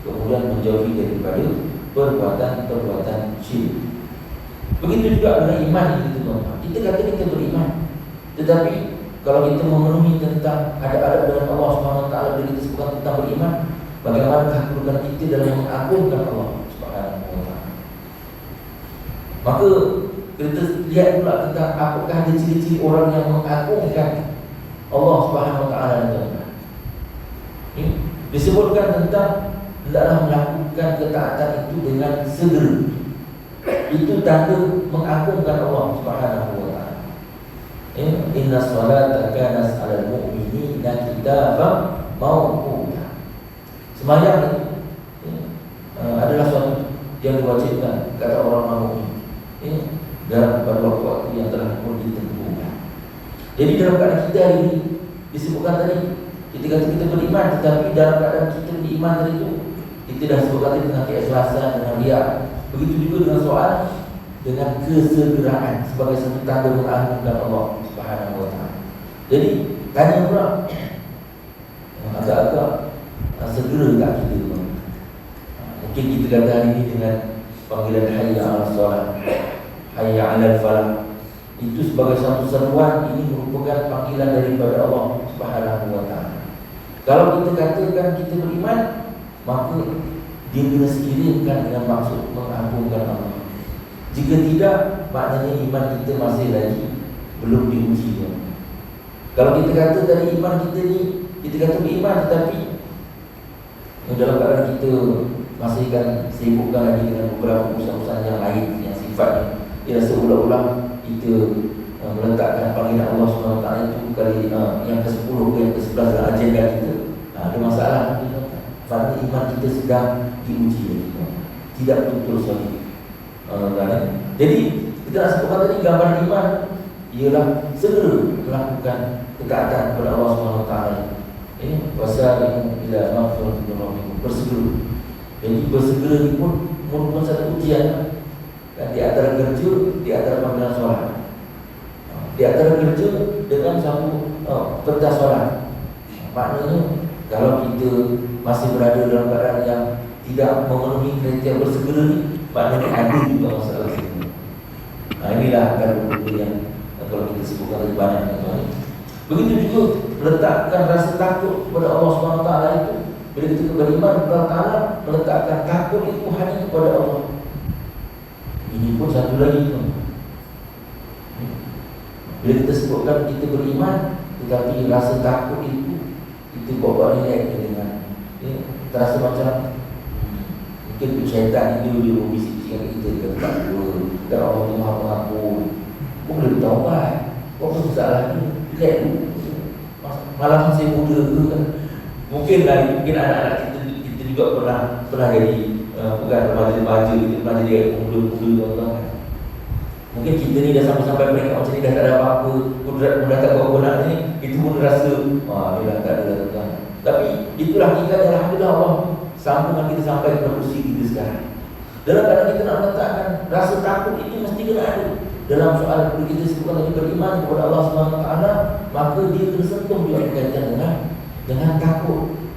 kemudian menjauhi daripada perbuatan-perbuatan syirik. Begitu juga dengan iman kita tuan-tuan. Kita kata kita beriman, tetapi kalau kita memenuhi tentang adab-adab dengan Allah Subhanahu Wa Taala, bila kita sebutkan tentang beriman, bagaimanakah kedudukan kita dalam mengagungkan Allah Subhanahu Wa Taala. Maka kita lihat pula tentang apakah ada ciri-ciri orang yang mengagungkan Allah Subhanahu Wa Taala. Disebutkan tentang hendaklah melakukan ketaatan itu dengan segera. Itu tanda mengagungkan Allah Subhanahu Wa Taala. Inna salata kanat 'alal mu'minina kitaban mawquta. Sembahyang itu adalah suatu yang diwajibkan kata orang mukmin dalam waktu yang telah pun ditentukan. Jadi dalam keadaan kita hari ini disebutkan tadi, kita kata kita beriman, tetapi dalam keadaan kita beriman tadi itu kita dah sebutkan tadi dengan keikhlasan, dengan riak. Begitu juga dengan soal dengan kesegeraan sebagai satu tanda mengagungkan Allah Subhanahu Wa Taala. Jadi tanya pula, agak-agak segera tak kita tu? Mungkin kita kata hari ini dengan panggilan hayya 'alas solat, hayya 'alal falah, itu sebagai satu seruan. Ini merupakan panggilan daripada Allah Subhanahu Wa Taala. Kalau kita katakan kita beriman, maka dia kena seiringkan dengan maksud mengagungkan Allah. Jika tidak, maknanya iman kita masih lagi belum diuji. Kalau kita kata dari iman kita ni, kita kata beriman, tetapi dalam keadaan kita masih kan sibukkan lagi dengan beberapa urusan-urusan yang lain yang sifatnya ia seolah-olah kita meletakkan panggilan Allah SWT itu kali yang ke-10 ke yang ke-11 dalam agenda kita, ada masalah. Kerana iman kita sedang diuji, tidak betul solid. Jadi kita nak sebutkan tadi gambaran iman ialah segera melakukan ketaatan kepada Allah SWT. Ini wasari'u ila maghfiratin min rabbikum, bersegera. Jadi bersegera ni pun merupakan satu ujian. Dan di antara kerja, di antara panggilan solat, di antara kerja dengan satu perintah solat. Maknanya kalau kita masih berada dalam keadaan yang tidak memenuhi kriteria bersegera ni, maknanya ada juga masalah sini. Inilah antara yang kalau kita sebutkan lebih banyak. Begitu juga meletakkan rasa takut kepada Allah SWT itu. Bila kita beriman kepada Allah Ta'ala, meletakkan takut itu hanya kepada Allah. Ini pun satu lagi. Bila kita sebutkan kita beriman, tetapi rasa takut itu bawa relax dengan terasa macam mungkin syaitan ini dia bisik-bisik dengan kita, dia kata dan Allah itu Maha Pengampun. Kau boleh bertaubat, kau pun salah ni, relax dulu. Malah masih muda ke kan. Mungkin anak-anak kita juga pernah jadi bukan remaja-remaja, kita pernah jadi pemuda-pemuda kan. Mungkin kita ni dah sampai peringkat macam ni, dah tak ada apa-apa, dah tak berapa nak ni, kita pun rasa dia dah tak ada kan. Tapi itulah hakikatnya. Alhamdulillah Allah sambungan kita sampai ke usia kita sekarang. Dalam keadaan kita nak meletakkan rasa takut itu mesti kena ada. Dalam soal kita sebutkan lagi beriman kepada Allah SWT, maka dia kena sentuh juga berkaitan dengan takut.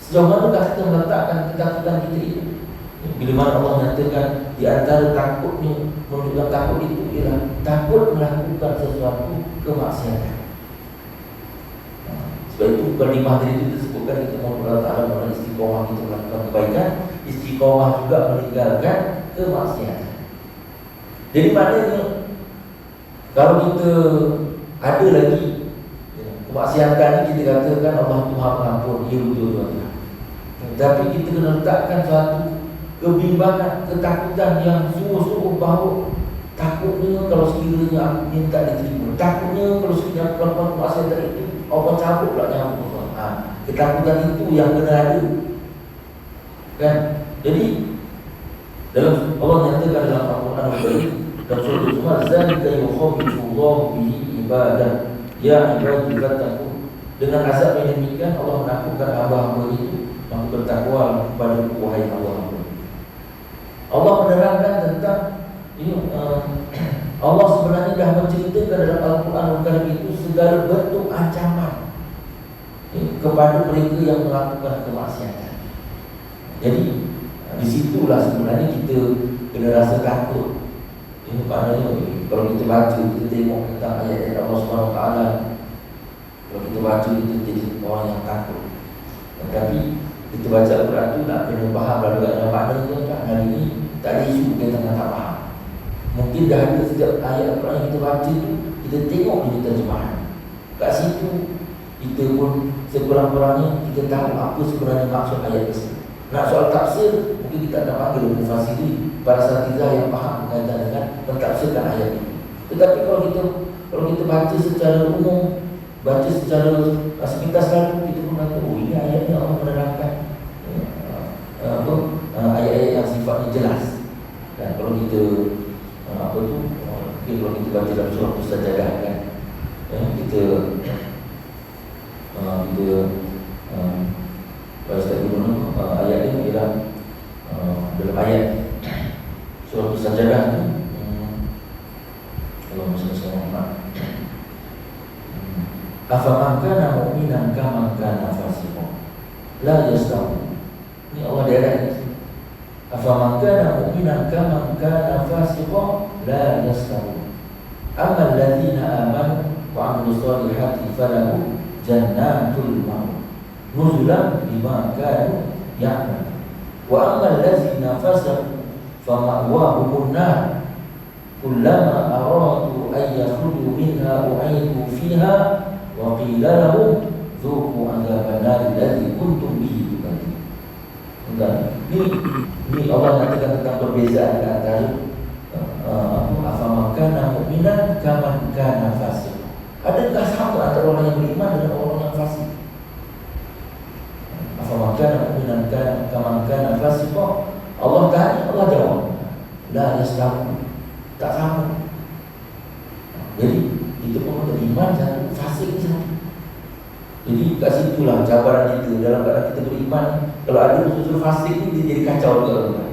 Sejauh manakah kita meletakkan ketakutan kita itu? Bila mana Allah menyatakan di antara takutnya, menunjukkan takut itu ialah takut melakukan sesuatu kemaksiatan. Sebab itu kalimah tadi itu disebutkan kita mohon Allah Ta'ala mengenai istiqamah kita melakukan kebaikan, istiqamah juga meninggalkan kemaksiatan. Jadi maknanya kalau kita ada lagi kemaksiatan ini, kita katakan Allah itu Maha Pengampun, ya betul tuan-tuan. Tapi kita kena letakkan suatu kebimbangan, ketakutan yang sungguh-sungguh bahawa takutnya kalau sekiranya aku minta diterima, takutnya kalau sekiranya aku melakukan kemaksiatan itu Allah cabut pula nyawa. Ketakutan itu yang kena ada kan. Jadi dalam Allah nyatakan dalam Al-Quran Al-Karim dan surah Al-Zumar, zalika yukhawifunullahu bihi ibadah ya ibadi fattaqun. Dengan azab yang demikian Allah menakutkan hamba-hamba itu, maka bertakwa kepada wahai Allah. Allah menerangkan tentang ini, Allah sebenarnya dah menceritakan dalam Al-Quran Al-Karim itu segala bentuk ancaman kepada mereka yang melakukan kemaksiatan. Jadi disitulah sebenarnya kita kena rasa takut. Ini maknanya kalau kita baca, kita tengok tentang ayat-ayat Allah SWT, kalau kita baca kita jadi orang yang takut. Tetapi kita baca Al-Quran itu nak kena faham lalu yang maknanya kan. Hari ini tak ada isu kita tengah tak faham. Mungkin dah ada setiap ayat Al-Quran yang kita baca tu, kita tengok di terjemahan. Kat situ kita pun sekurang-kurangnya kita tahu apa sebenarnya maksud ayat tersebut. Nak soal tafsir, mungkin kita akan panggil mufassiri, para asatizah yang faham berkaitan dengan mentafsirkan ayat ini. Tetapi kalau kita baca secara umum, baca secara sepintas lalu, kita pun kata, oh ini ayatnya Allah menerangkan ayat-ayat yang sifatnya jelas. Dan kalau kita kalau kita baca dalam surah Al-Sajdah kan, kita ayat ini ialah dalam ayat surah Al-Sajdah tu, kalau misalnya Muhammad, afaman kana mu'minan kaman kana fasiqan la yastawi. Ini Allah direct. Afaman kana mu'minan kaman kana fasiqan la yastawi. Amma alladhina amanu wa 'amilus solihati falahum jannatul ma'wa nuzulan bima kanu ya'malun. Wa ammal ladzina fasaqu fama'wahumun nar kullama aradu an yakhruju minha u'idu fiha wa qila lahum dzuqu 'adzaban nar alladzi kuntum bihi tukadzibun. Ini Allah mengatakan tentang perbezaan antara afamakana mu'minan kaman kana fasik. Adakah sama antara orang yang beriman dengan orang yang fasik? Afamakana mu'minan kaman kana fasik. Allah tanya, Allah jawab, la yastawi, tak sama. Jadi itu pun beriman dan fasik saja. Jadi kat situlah cabaran kita dalam keadaan kita beriman. Kalau ada unsur fasik ni dia jadi kacau juga.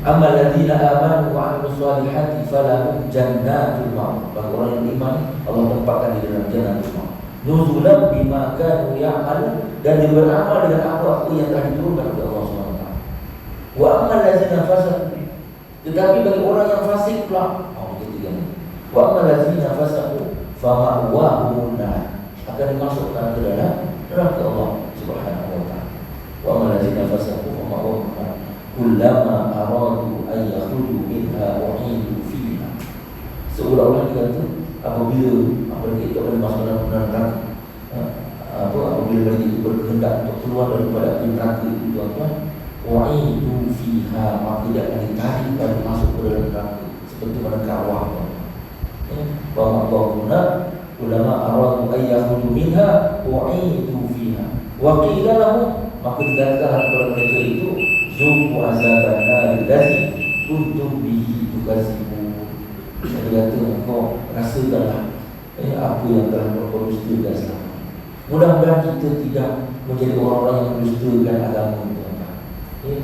Amal ladzina amanu wa 'amilus solihati falahum jannatul ma'wa. Bagi orang yang beriman, Allah tempatkan di dalam jannatul ma'wa. Nuzulan bima kanu ya'malun, dan dia beramal dengan apa yang telah diturunkan oleh Allah SWT. Wa amal ladzina fasaqu, tetapi bagi orang yang fasik pula, wa amal ladzina fasaqu fama'wahumun nar, akan dimasukkan ke dalam neraka Allah Subhanahu wa taala. Wa amal ladzina fasaqu fama'wahumun nar kullama aradu an yakhruju minha u'idu fiha. Seolah-olah dia kata apabila itu akan masuk dalam neraka, apabila mereka itu berkehendak untuk keluar daripada api neraka itu tuan-tuan, u'idu fiha, maka dia akan ditarik dan masuk ke dalam neraka seperti mana kawah. Wa ma'dhuna ulama aradu an yakhruju minha u'idu fiha wa qila lahum, maka dikatakan kepada mereka itu zuqu azaban nar allazi kuntum bihi tukadzibun. Dia kata engkau rasakanlah apa yang telah berkau dustakan selama. Mudah-mudahan kita tidak menjadi orang-orang yang mendustakan agama kita.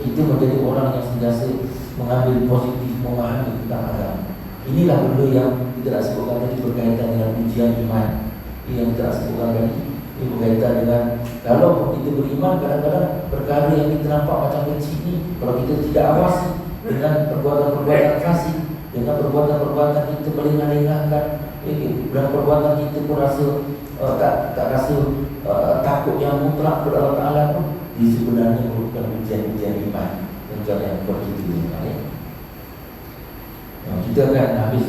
Kita menjadi orang yang sentiasa mengambil positif, memahami tentang agama. Inilah benda yang kita nak sebutkan tadi berkaitan dengan ujian iman. Yang kita nak sebutkan tadi ini berkaitan dengan kalau kita beriman, kadang-kadang perkara yang kita nampak macam kecil ni, kalau kita tidak awasi dengan perbuatan-perbuatan fasik, dengan perbuatan-perbuatan kita melengah-lengahkan, dan perbuatan kita pun rasa tak rasa takut yang mutlak kepada Allah Ta'ala pun, dia sebenarnya merupakan ujian-ujian iman yang buat kita ni. Kita akan habis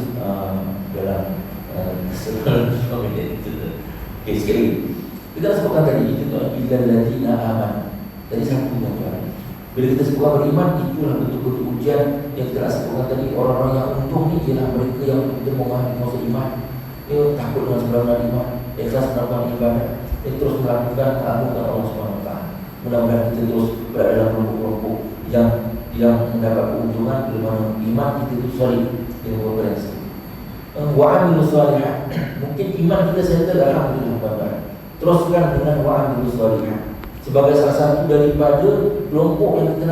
dalam 15 minit. Okey, sekali kita sebutkan tadi itu illal ladzina amanu. Tadi satu tuan-tuan. Bila kita sebutkan beriman, itulah betul-betul ujian yang kita sebutkan tadi. Orang-orang yang untung ni ialah mereka yang betul memahami maksud iman. Dia takut dengan sebenarnya iman, ikhlas melakukan ibadah, dia terus melakukan keagungan Allah SWT. Mudah-mudahan kita terus berada dalam kelompok-kelompok yang mendapat keuntungan bila iman kita itu solid, dia berprestasi. Wa 'amilus solihat. Mungkin iman kita settle, alhamdulillah. Teruskan dengan wa 'amilus solihat. Sebagai salah satu daripada kelompok yang kita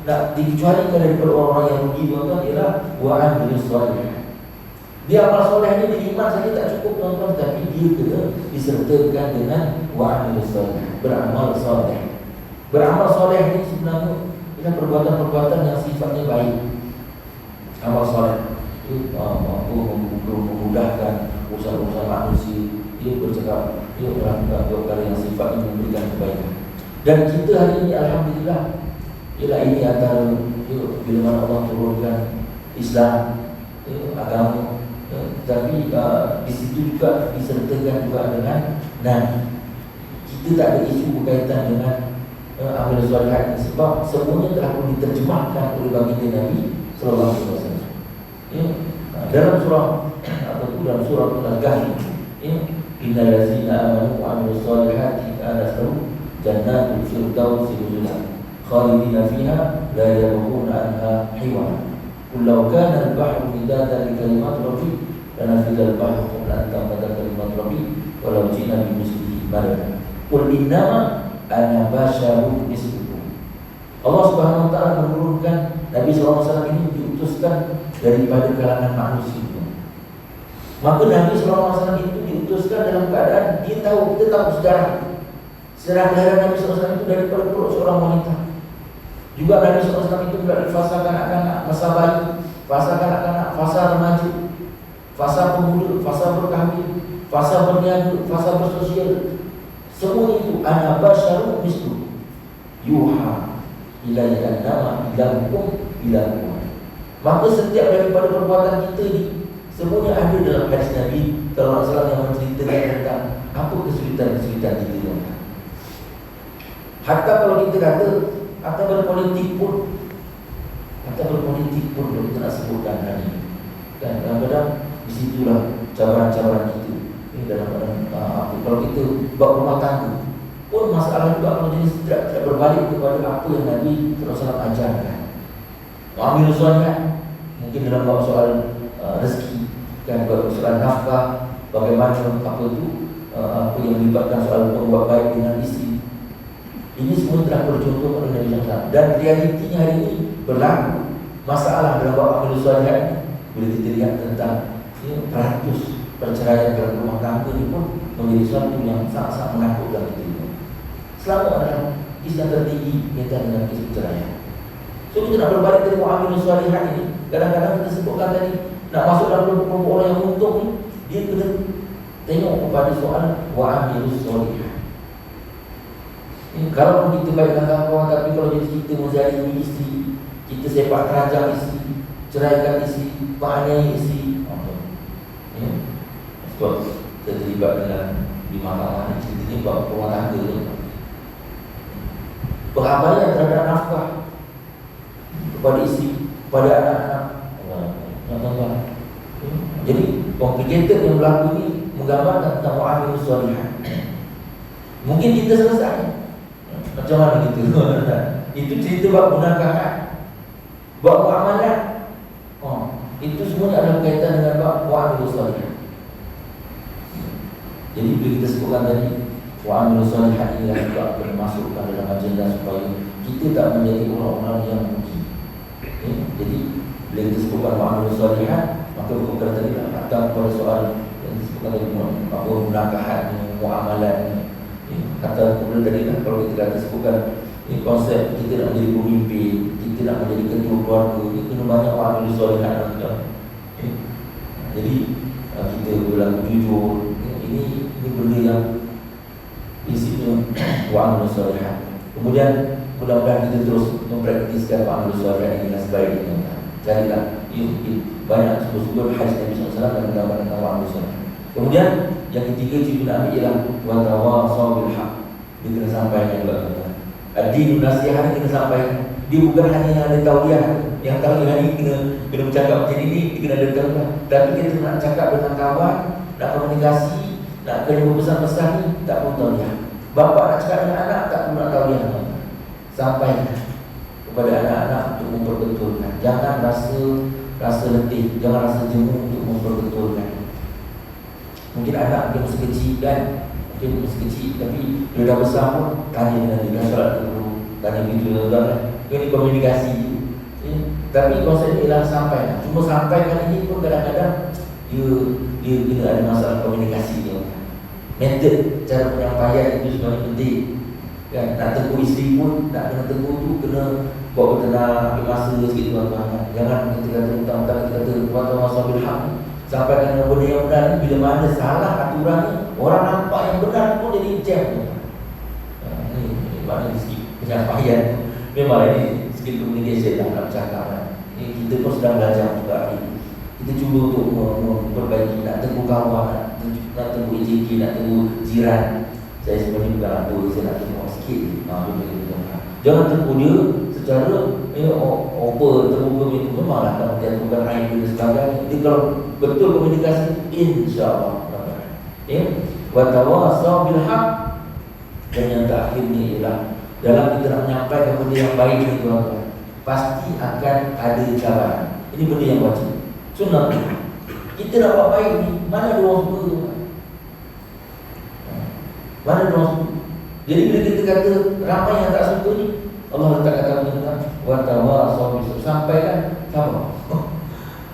nak dikecualikan daripada orang yang rugi tuan-tuan ialah wa 'amilus solihat. Dia amal soleh ni iman saja tak cukup tuan-tuan, tapi dia kena disertakan dengan wa 'amilus solihat, beramal soleh. Beramal soleh ni sebenarnya ialah perbuatan-perbuatan yang sifatnya baik. Amal soleh itu mampu memudahkan usaha-usaha manusia. Dia bercakap, dia melakukan perkara yang sifatnya memberikan kebaikan. Dan kita hari ini alhamdulillah, ialah ini antara bila mana Allah turunkan Islam, agama, tapi di situ juga disertakan juga dengan Nabi. Kita tak ada isu berkaitan dengan amal soleh, sebab semuanya telah pun diterjemahkan oleh baginda Nabi sallallahu alaihi wasallam. Dalam surah dalam surah Al-Kahfi, innal ladzina amanu wa 'amilus solihati kanat lahum jannatul firdausi nuzula khalidina fiha la yabghuna 'anha hiwala. Qul law kana al-bahru midadan li kalimati rabbi lanafidha al-bahru qabla an tanfadha kalimatu rabbi walau ji'na bimithlihi madada. Qul innama ana basyarun mislukum. Allah Subhanahu wa taala menurunkan Nabi sallallahu alaihi wasallam ini diutuskan daripada kalangan manusia. Maka Nabi sallallahu alaihi wasallam itu diutuskan dalam keadaan dia tahu, kita tahu sejarah kelahiran Nabi sallallahu alaihi wasallam itu daripada perut seorang wanita. Juga Nabi sallallahu alaihi wasallam itu berada di fasa kanak-kanak, masa bayi, fasa kanak-kanak, fasa remaja, fasa pemuda, fasa berkahwin, fasa berniaga, fasa bersosial. Semua itu ana basyarun mislukum. yuha ilayya annama ilahukum ilahu. Maka setiap daripada perbuatan kita ni semuanya ada dalam hadis Nabi sallallahu alaihi wasallam yang menceritakan tentang apa kesulitan-kesulitan kita. Hatta kalau kita kata atau berpolitik pun kalau kita nak sebutkan hari ini, kan kadang-kadang di situlah cabaran-cabaran kita. Ini dalam apa? Kalau kita buat rumah tangga pun masalah juga kalau jadi tidak berbalik kepada apa yang Nabi SAW ajarkan. Ambil soalnya mungkin dalam bab soal rezeki, kan, bab soal nafkah, bagaimana apa itu apa yang melibatkan soal berbuat baik dengan isteri. Ini semua telah bercontoh oleh Nabi SAW. Dan realitinya hari ini berlaku masalah dalam bab ambil soalnya. Bila kita lihat tentang peratus perceraian dalam rumah tangga ini pun menjadi sesuatu yang sangat-sangat menakutkan kita. Selama adalah kisah yang tertinggi kaitan dengan kisah perceraian. So kita nak berbalik dari mu'amilus salihat ini. Kadang-kadang kita sebutkan tadi, nak masuk dalam kelompok orang yang untung ni, dia kena tengok kepada soal wa'amilus salihat. Kalau kita baik dengan kawan, tapi kalau jadi kita menzalimi isteri, kita sepak terajang isteri, ceraikan isteri, menganiaya isteri, sebab kita terlibat dengan di mahkamah ni, kita ni buat rumah tangga ni, pengabaian terhadap nafkah kepada isteri, kepada anak-anak. Jadi complicated yang berlaku ni menggambarkan tentang mu'amilus salihat. Mungkin kita selesai. Macam mana gitu? Itu cerita bab munakahat, bab muamalah. Itu semuanya adalah kaitan dengan bab mu'amilus salihat. Jadi bila kita sebutkan tadi mu'amilus salihat inilah juga dimasukkan dalam agenda supaya kita tak menjadi orang-orang yang rugi. Jadi bila kita sebutkan mu'amilus salihat, maka bukan tadi lah datang pada soal yang disebutkan tadi apa munakahat, muamalah. Kata kemudian tadi lah, kalau kita kata sebutkan ini konsep kita nak menjadi pemimpin, kita nak menjadi ketua keluarga, kita kena banyak mu'amilus salihat. Jadi kita berlaku jujur. Ini benda yang prinsipnya mu'amilus salihat. Kemudian mudah-mudahan kita terus mempraktiskan mu'amilus salihat ini dengan sebaik-baiknya. Carilah banyak sumber-sumber hadis Nabi SAW yang menggambarkan mu'amilus salihat. Kemudian yang ketiga kita nak ambil ialah wa tawassaw bil haq. Dia kena sampaikan juga. Ad-din nasihat kena sampaikan. Dia bukan hanya yang ada tauliah, yang tahu yang ini kena bercakap macam ini, dia kena ada tauliah. Tapi kita nak cakap dengan kawan, nak komunikasi, nak kena berpesan-pesan ni tak perlu tauliah. Bapa nak cakap dengan anak tak perlu nak tauliah. Sampaikan kepada anak-anak untuk memperbetulkan. Jangan rasa letih, jangan rasa jemu untuk memperbetulkan. Mungkin anak dia masih kecil kan, tapi dia dah besar pun tanya dengan dia, dah solat dulu, tanya gitu kan. Ini komunikasi. Tapi konsep ni ialah sampaikan. Cuma sampaikan ini pun kadang-kadang dia kena ada masalah komunikasi dia. Metod cara penyampaian itu sebenarnya penting. Kan, nak tegur isteri pun, nak kena tegur tu kena buat bertenang, ambil masa sikit tuan-tuan. Jangan kita kata mentang-mentang kita kata tuan-tuan sabil haq. Sampaikan dengan benda yang benar. Bila mana salah aturan ni, orang nampak yang benar pun jadi jam. Ini maknanya sikit penyampaian. Memang ini skill communication lah nak bercakap kan. Kita pun sedang belajar juga ni. Kita cuba untuk memperbaiki, nak tegur kawan, nak tegur EJK, nak tegur jiran. Saya sebenarnya bukan apa, saya nak tegur sikit. Jangan tegur dia secara tegur kami itu memanglah kalau dia bukan air dan sebagainya. Jadi kalau betul komunikasi, insya-Allah. Wa tawassaw bil haq. Dan yang terakhirnya ialah dalam kita nak menyampaikan benda yang baik ni tuan-tuan, pasti akan ada cabaran. Ini benda yang wajib. Sunnah. Kita nak buat baik ni, mana ada orang suka tu? Mana ada orang suka? Jadi bila kita kata ramai yang tak suka ni, Allah letak kata tentang wa tawassaw bil haq, sampaikan sama.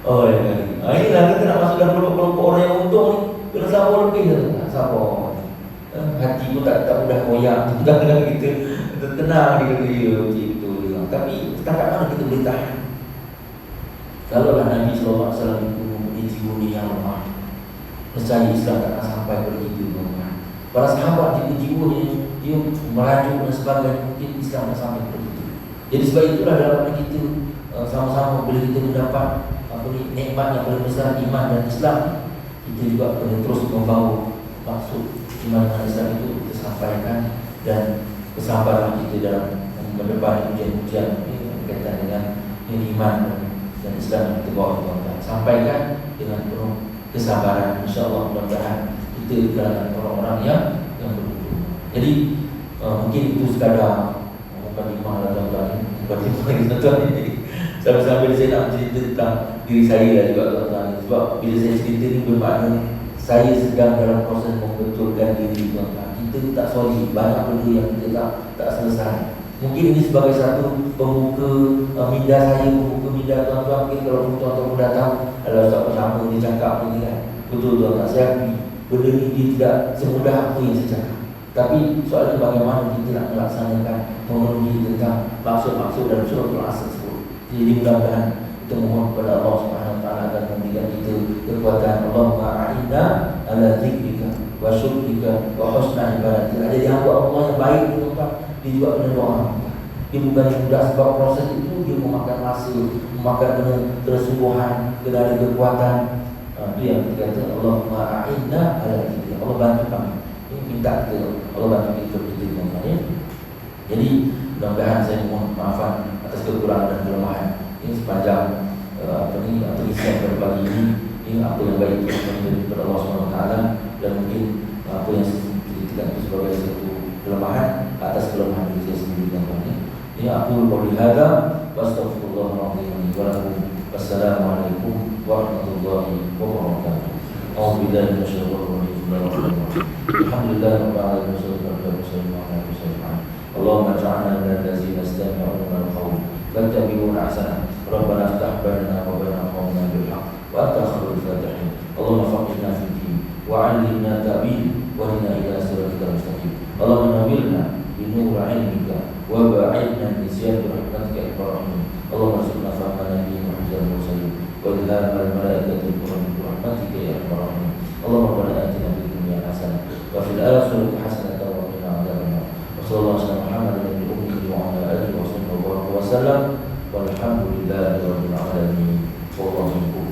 Oh ya kan. Inilah kita nak masuk dalam kelompok orang yang untung ni, kena sabar lebih lah. Sabar. Hati pun tak mudah koyak. Kadang-kadang kita tenang dia kata ya begitu. Tapi setakat mana kita boleh tahan? Kalaulah Nabi SAW itu mempunyai jiwa yang lemah, nescaya Islam tak akan sampai begitu. Para sahabat jiwa-jiwanya dia merajuk dan sebagainya, mungkin Islam tak sampai begitu. Jadi sebab itulah dalam kita sama-sama bila kita mendapat nikmat yang paling besar iman dan Islam, kita juga perlu terus membawa maksud iman dan Islam itu kita sampaikan, dan kesabaran kita dalam mendepan ujian-ujian berkaitan dengan iman dan Islam yang kita bawa tuan-tuan, sampaikan dengan penuh kesabaran. InsyaAllah mudah-mudahan kita di kalangan orang-orang yang beruntung. Jadi mungkin itu sekadar mukadimah lah tuan-tuan, tuan-tuan ini. Sambil-sambil saya nak cerita tentang diri saya lah juga tuan-tuan. Sebab bila saya cerita ni bermakna saya sedang dalam proses membetulkan diri tuan-tuan. Kita tak solid, banyak benda yang kita tak selesai. Mungkin ini sebagai satu pembuka minda saya, pembuka minda tuan-tuan. Mungkin kalau tuan-tuan dah tahu, kalau Ustaz pertama dia cakap ni kan, betul tuan-tuan, saya akui benda ni dia tidak semudah apa yang saya cakap. Tapi soalnya bagaimana kita nak melaksanakan, memenuhi tentang maksud-maksud dalam surah Al-Asr tersebut. Jadi mudah-mudahan kita mohon kepada Allah Subhanahu Wa Taala akan memberikan kita kekuatan. Allahumma a'inna ala zikrika wa syukrika wa husna ibadatika. Jadi hamba Allah yang baik itu tuan, dia juga kena doa. Dia bukan mudah, sebab proses itu dia memakan masa, memakan kesungguhan, kena ada kekuatan. Itu yang kita kata Allahumma a'inna ala zikrika. Allah bantu kami. Ini minta kita, Allah bantu kita tuan-tuan ya. Jadi mudah-mudahan saya mohon maafan atas kekurangan dan kelemahan ini sepanjang pengisian pada pagi ini apa yang baik itu daripada Allah SWT, dan mungkin apa yang kita itu sebagai satu kelemahan atas kelemahan diri saya sendiri tuan-tuan. Ini aku qouli hadza wa astaghfirullahaladzim wa lakum. Wassalamualaikum warahmatullahi wabarakatuh. A'udzu billahi minasyaitonir rajim. Alhamdulillahirabbil alamin wassalatu wassalamu ala rasulillah. Allahumma ja'alna minal ladzina yastami'una al-qawla fattabi'una ahsana. Rabbana iftah bainana wa baina qaumina bil haqq wa anta khairul fatihin. Allahumma faqihna fid din wa 'allimna ta'wil wa hdina ila siratal mustaqim. Allahumma nawwirna bi nur 'ilmika wa ba'idna bi siyati rahmatika ya rahim. Allahumma arzuqna fahma nabiyyi Muhammadin mursalin wa ilham al-malaikati bi rahmatika ya rahim. Allahumma rabbana atina fid dunya hasanah wa fil akhirati hasanah wa qina adzabannar. Sallallahu alaihi Muhammad wa ala alihi wa sahbihi wa sallam. Walhamdulillahi rabbil alamin. Wallahu